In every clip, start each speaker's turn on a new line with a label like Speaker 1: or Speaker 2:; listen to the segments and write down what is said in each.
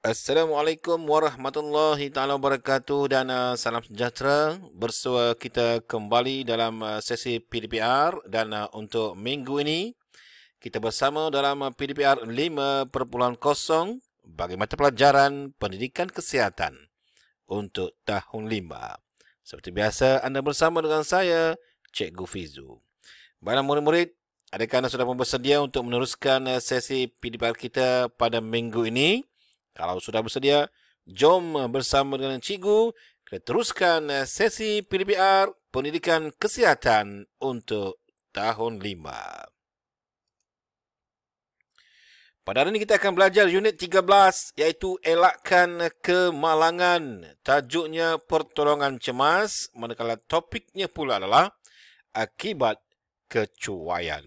Speaker 1: Assalamualaikum warahmatullahi taala wabarakatuh dan salam sejahtera. Bersua kita kembali dalam sesi PDPR dan untuk minggu ini kita bersama dalam PDPR 5.0 bagi mata pelajaran pendidikan kesihatan untuk tahun 5. Seperti biasa anda bersama dengan saya Cikgu Fizu. Baiklah murid-murid, adakah anda sudah bersedia untuk meneruskan sesi PDPR kita pada minggu ini? Kalau sudah bersedia, jom bersama dengan cikgu kita teruskan sesi PDPR Pendidikan Kesihatan untuk tahun 5. Pada hari ini kita akan belajar unit 13 iaitu elakkan kemalangan. Tajuknya pertolongan cemas, manakala topiknya pula adalah akibat kecuaian.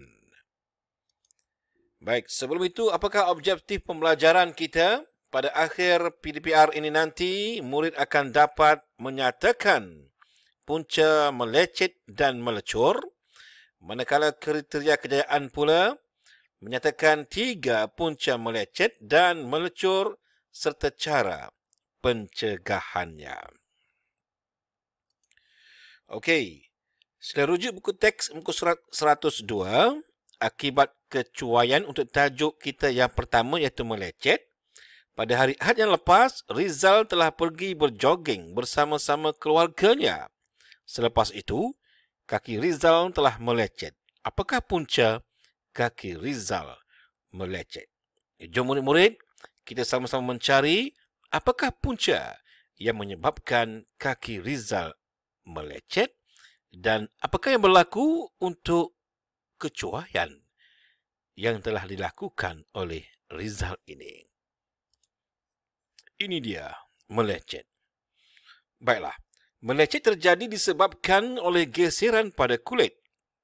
Speaker 1: Baik, sebelum itu apakah objektif pembelajaran kita? Pada akhir PDPR ini nanti, murid akan dapat menyatakan punca melecet dan melecur, manakala kriteria kejayaan pula menyatakan 3 punca melecet dan melecur serta cara pencegahannya. Okey, sila rujuk buku teks muka surat 102, akibat kecuaian untuk tajuk kita yang pertama iaitu melecet. Pada hari Ahad yang lepas, Rizal telah pergi berjoging bersama-sama keluarganya. Selepas itu, kaki Rizal telah melecet. Apakah punca kaki Rizal melecet? Jom murid-murid, kita sama-sama mencari apakah punca yang menyebabkan kaki Rizal melecet dan apakah yang berlaku untuk kecuaian yang telah dilakukan oleh Rizal ini. Ini dia, melecet. Baiklah, melecet terjadi disebabkan oleh geseran pada kulit.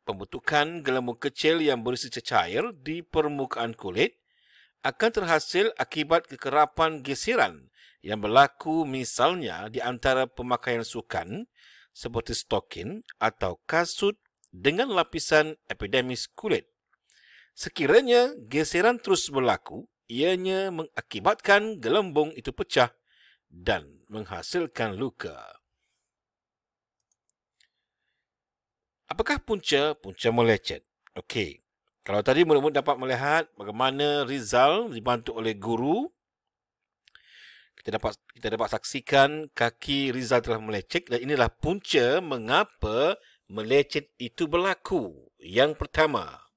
Speaker 1: Pembentukan gelembung kecil yang berisi cecair di permukaan kulit akan terhasil akibat kekerapan geseran yang berlaku misalnya di antara pemakaian sukan seperti stokin atau kasut dengan lapisan epidermis kulit. Sekiranya geseran terus berlaku, ianya mengakibatkan gelembung itu pecah dan menghasilkan luka. Apakah punca melecet? Okey. Kalau tadi murid-murid dapat melihat bagaimana Rizal dibantu oleh guru, kita dapat saksikan kaki Rizal telah melecet dan inilah punca mengapa melecet itu berlaku. Yang pertama,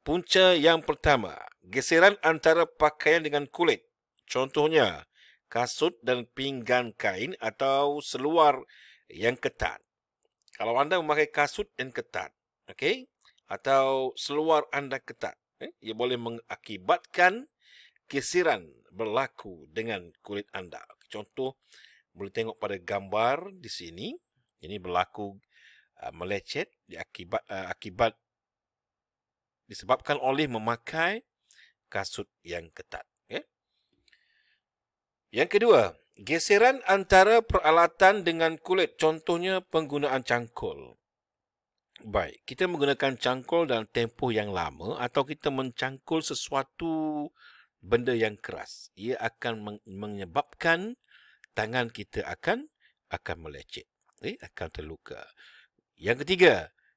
Speaker 1: punca yang pertama, geseran antara pakaian dengan kulit. Contohnya, kasut dan pinggan kain atau seluar yang ketat. Kalau anda memakai kasut yang ketat, okey, atau seluar anda ketat, ia boleh mengakibatkan geseran berlaku dengan kulit anda. Contoh, boleh tengok pada gambar di sini. Ini berlaku melecet akibat disebabkan oleh memakai kasut yang ketat. Yang kedua, geseran antara peralatan dengan kulit. Contohnya penggunaan cangkul. Baik, kita menggunakan cangkul dalam tempoh yang lama atau kita mencangkul sesuatu benda yang keras. Ia akan menyebabkan tangan kita akan melecet. Akan terluka. Yang ketiga,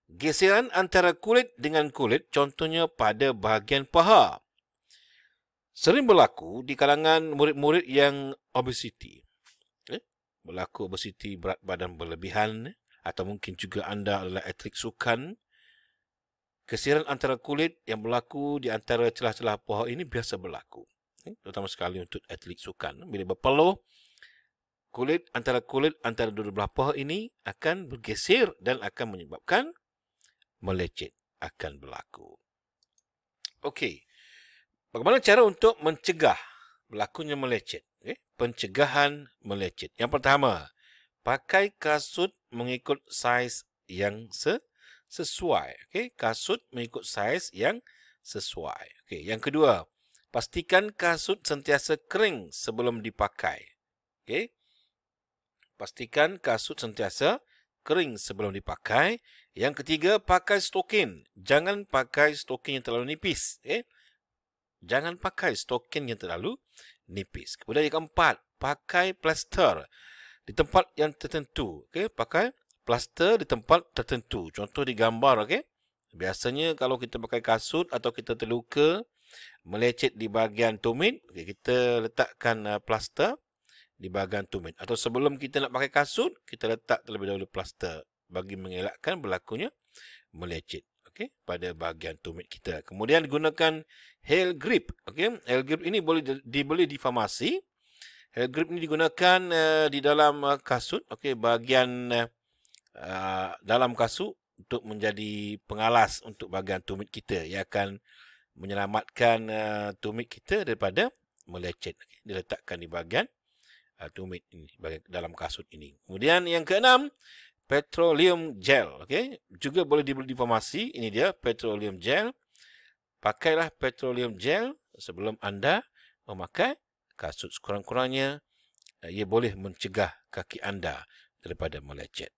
Speaker 1: geseran antara kulit dengan kulit, contohnya pada bahagian paha. Sering berlaku di kalangan murid-murid yang obesiti. Berlaku obesiti, berat badan berlebihan, atau mungkin juga anda adalah atlet sukan. Geseran antara kulit yang berlaku di antara celah-celah paha ini biasa berlaku. Terutama sekali untuk atlet sukan. Bila berpeluh, kulit antara dua belah paha ini akan bergeser dan akan menyebabkan melecet akan berlaku. Okey. Bagaimana cara untuk mencegah berlakunya melecet? Pencegahan melecet. Yang pertama, pakai kasut mengikut saiz yang sesuai. Kasut mengikut saiz yang sesuai. Yang kedua, pastikan kasut sentiasa kering sebelum dipakai. Pastikan kasut sentiasa kering sebelum dipakai. Yang ketiga, pakai stokin. Jangan pakai stokin yang terlalu nipis. Jangan pakai stokin yang terlalu nipis. Kemudian yang keempat, pakai plaster di tempat yang tertentu. Okey, pakai plaster di tempat tertentu. Contoh di gambar, okey. Biasanya kalau kita pakai kasut atau kita terluka melecet di bahagian tumit, okey, kita letakkan plaster di bahagian tumit. Atau sebelum kita nak pakai kasut, kita letak terlebih dahulu plaster bagi mengelakkan berlakunya melecet, okey, pada bahagian tumit kita. Kemudian gunakan heel grip. Okey, heel grip ini boleh dibeli di farmasi. Heel grip ini digunakan di dalam kasut, okey, bahagian dalam kasut untuk menjadi pengalas untuk bahagian tumit kita. Ia akan menyelamatkan tumit kita daripada melecet. Okay. Diletakkan di bahagian tumit ini, dalam kasut ini. Kemudian yang keenam, petroleum gel. Okay. Juga boleh dibeli di farmasi. Ini dia petroleum gel. Pakailah petroleum gel sebelum anda memakai kasut. Sekurang-kurangnya ia boleh mencegah kaki anda daripada melecet.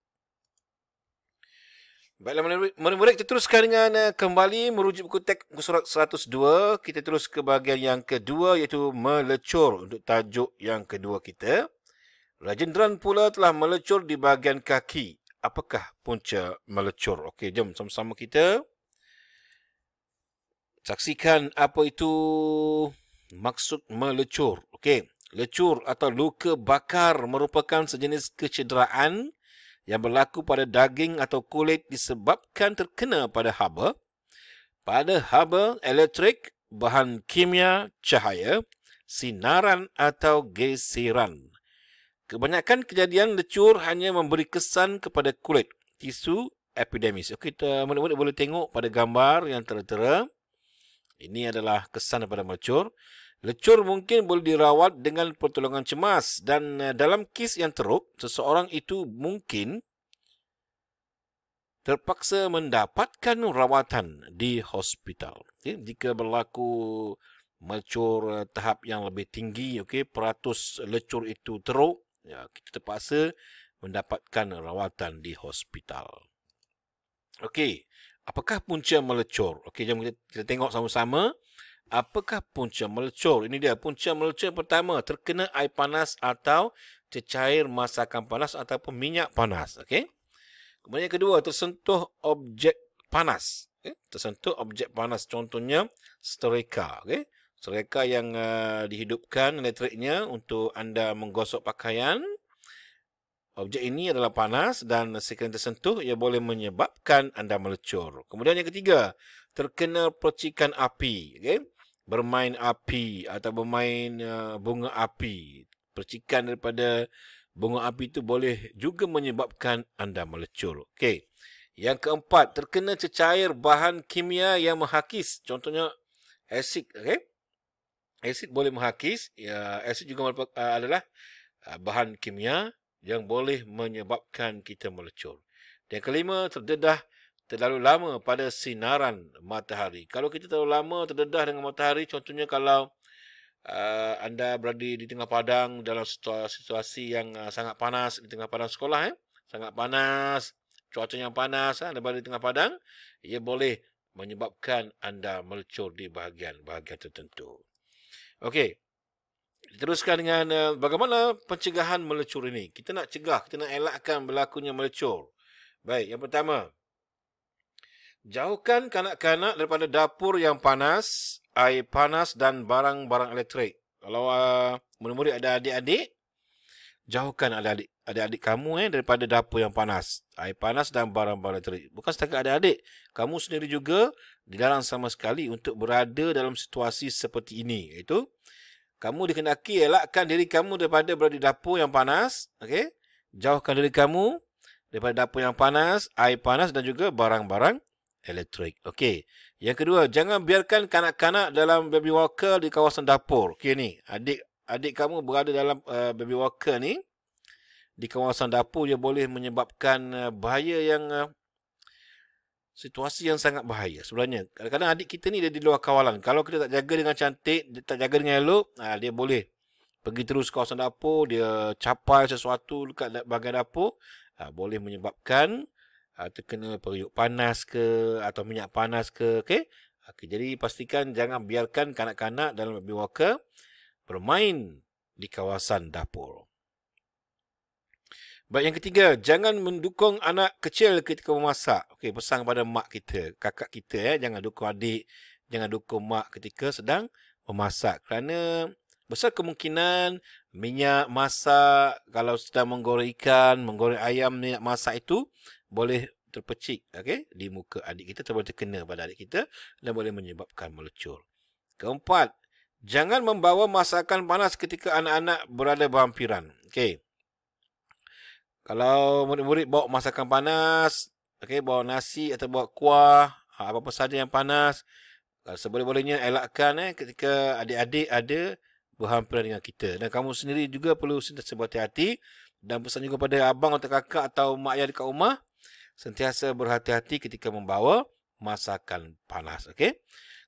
Speaker 1: Baiklah, murid-murid, kita teruskan dengan kembali merujuk buku teks buku surat 102. Kita terus ke bahagian yang kedua, iaitu melecur. Untuk tajuk yang kedua kita, Rajendran pula telah melecur di bahagian kaki. Apakah punca melecur? Okey, jom sama-sama kita saksikan apa itu maksud melecur. Okey, lecur atau luka bakar merupakan sejenis kecederaan yang berlaku pada daging atau kulit disebabkan terkena pada haba elektrik, bahan kimia, cahaya, sinaran atau geseran. Kebanyakan kejadian lecur hanya memberi kesan kepada kulit, tisu, epidermis. Okey, kita murid-murid boleh tengok pada gambar yang tertera. Ini adalah kesan daripada melecur. Lecur mungkin boleh dirawat dengan pertolongan cemas dan dalam kes yang teruk, seseorang itu mungkin terpaksa mendapatkan rawatan di hospital. Okay? Jika berlaku melecur tahap yang lebih tinggi, okay, peratus lecur itu teruk, ya, kita terpaksa mendapatkan rawatan di hospital. Okey, apakah punca melecur? Okey, jom kita tengok sama-sama. Apakah punca melecur? Ini dia punca melecur pertama, terkena air panas atau cecair masakan panas ataupun minyak panas. Okey. Kemudian yang kedua, tersentuh objek panas. Okay? Tersentuh objek panas, contohnya setrika. Okay? Setrika yang dihidupkan elektriknya untuk anda menggosok pakaian. Objek ini adalah panas dan sekiranya tersentuh, ia boleh menyebabkan anda melecur. Kemudian yang ketiga, terkena percikan api. Okay? Bermain api atau bermain bunga api. Percikan daripada bunga api itu boleh juga menyebabkan anda melecur. Okey. Yang keempat, terkena cecair bahan kimia yang menghakis. Contohnya asid. Okay? Asid boleh menghakis. Ya, asid juga adalah bahan kimia yang boleh menyebabkan kita melecur. Yang kelima, terdedah terlalu lama pada sinaran matahari. Kalau kita terlalu lama terdedah dengan matahari, contohnya kalau anda berada di tengah padang dalam situasi yang sangat panas, di tengah padang sekolah, sangat panas, cuaca yang panas, anda berada di tengah padang, ia boleh menyebabkan anda melecur di bahagian-bahagian tertentu. Okey, teruskan dengan bagaimana pencegahan melecur ini. Kita nak cegah, kita nak elakkan berlakunya melecur. Baik, yang pertama, jauhkan kanak-kanak daripada dapur yang panas, air panas dan barang-barang elektrik. Kalau murid-murid ada adik-adik, jauhkan adik-adik kamu daripada dapur yang panas, air panas dan barang-barang elektrik. Bukan setakat adik-adik, kamu sendiri juga dilarang sama sekali untuk berada dalam situasi seperti ini. Iaitu, kamu dikehendaki elakkan diri kamu daripada berada di dapur yang panas. Okay? Jauhkan diri kamu daripada dapur yang panas, air panas dan juga barang-barang elektrik. Okey. Yang kedua, jangan biarkan kanak-kanak dalam baby walker di kawasan dapur. Okey ni, adik kamu berada dalam baby walker ni di kawasan dapur, dia boleh menyebabkan bahaya yang situasi yang sangat bahaya sebenarnya. Kadang-kadang adik kita ni dia di luar kawalan. Kalau kita tak jaga dengan cantik, tak jaga dengan elok, dia boleh pergi terus kawasan dapur, dia capai sesuatu dekat bahagian dapur, boleh menyebabkan terkena periuk panas ke atau minyak panas ke. Okey. Jadi pastikan jangan biarkan kanak-kanak dalam baby walker bermain di kawasan dapur. Baik, yang ketiga, jangan mendukung anak kecil ketika memasak. Okey, pesan kepada mak kita, kakak kita, jangan dukung adik, jangan dukung mak ketika sedang memasak. Kerana besar kemungkinan minyak masak, kalau sedang menggoreng ikan, menggoreng ayam, minyak masak itu boleh terpecik, okey, di muka adik kita, boleh terkena pada adik kita dan boleh menyebabkan melecur. Keempat, jangan membawa masakan panas ketika anak-anak berada berhampiran. Okey. Kalau murid-murid bawa masakan panas, okey, bawa nasi atau bawa kuah, apa-apa saja yang panas, seboleh-bolehnya elakkan ketika adik-adik ada berhampiran dengan kita. Dan kamu sendiri juga perlu sentiasa berhati-hati, dan pesan juga pada abang atau kakak atau mak ayah dekat rumah, sentiasa berhati-hati ketika membawa masakan panas. Okey.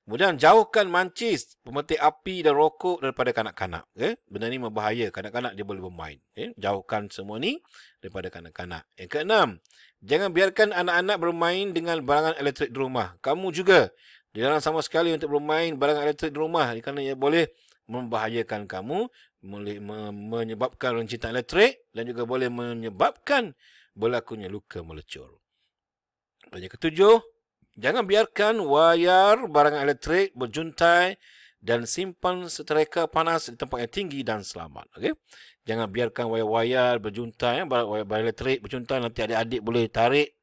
Speaker 1: Kemudian jauhkan mancis, pemetik api dan rokok daripada kanak-kanak. Okay? Benda ni berbahaya. Kanak-kanak dia boleh bermain. Okay? Jauhkan semua ni daripada kanak-kanak. Yang keenam, jangan biarkan anak-anak bermain dengan barangan elektrik di rumah. Kamu juga dilarang sama sekali untuk bermain barangan elektrik di rumah kerana ia boleh membahayakan kamu, boleh menyebabkan rencetan elektrik dan juga boleh menyebabkan berlakunya luka melecur. Dan yang ketujuh, jangan biarkan wayar barangan elektrik berjuntai dan simpan seterika panas di tempat yang tinggi dan selamat. Okay? Jangan biarkan wayar-wayar berjuntai, wayar elektrik berjuntai, nanti adik-adik boleh tarik.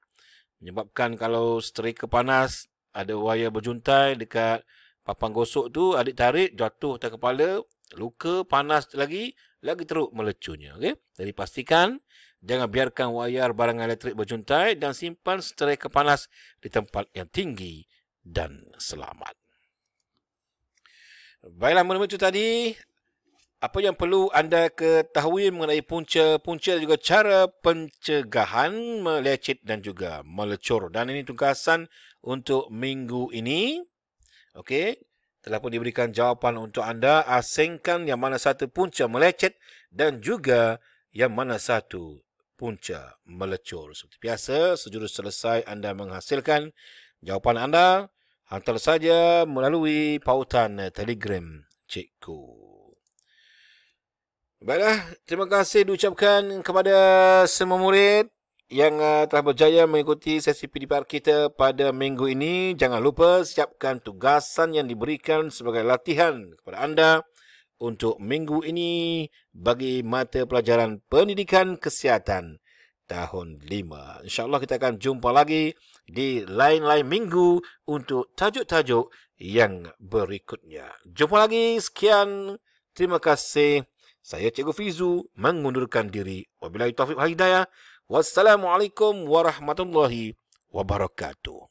Speaker 1: Menyebabkan kalau seterika panas, ada wayar berjuntai dekat papan gosok tu, adik tarik, jatuh atas kepala, luka, panas lagi teruk melecurnya. Okay? Jadi pastikan jangan biarkan wayar barangan elektrik berjuntai dan simpan seterika panas di tempat yang tinggi dan selamat. Baiklah, menurut itu tadi, apa yang perlu anda ketahui mengenai punca-punca dan juga cara pencegahan melecet dan juga melecur. Dan ini tugasan untuk minggu ini. Okey, telah pun diberikan jawapan untuk anda. Asingkan yang mana satu punca melecet dan juga yang mana satu punca melecur. Seperti biasa, sejurus selesai anda menghasilkan jawapan anda, hantar saja melalui pautan Telegram Cikgu. Baiklah, terima kasih diucapkan kepada semua murid yang telah berjaya mengikuti sesi PDPR kita pada minggu ini. Jangan lupa siapkan tugasan yang diberikan sebagai latihan kepada anda untuk minggu ini bagi mata pelajaran pendidikan kesihatan tahun 5. InsyaAllah kita akan jumpa lagi di lain-lain minggu untuk tajuk-tajuk yang berikutnya. Jumpa lagi, sekian, terima kasih. Saya Cikgu Fizu mengundurkan diri. Wabillahi taufiq wal hidayah. Wassalamualaikum warahmatullahi wabarakatuh.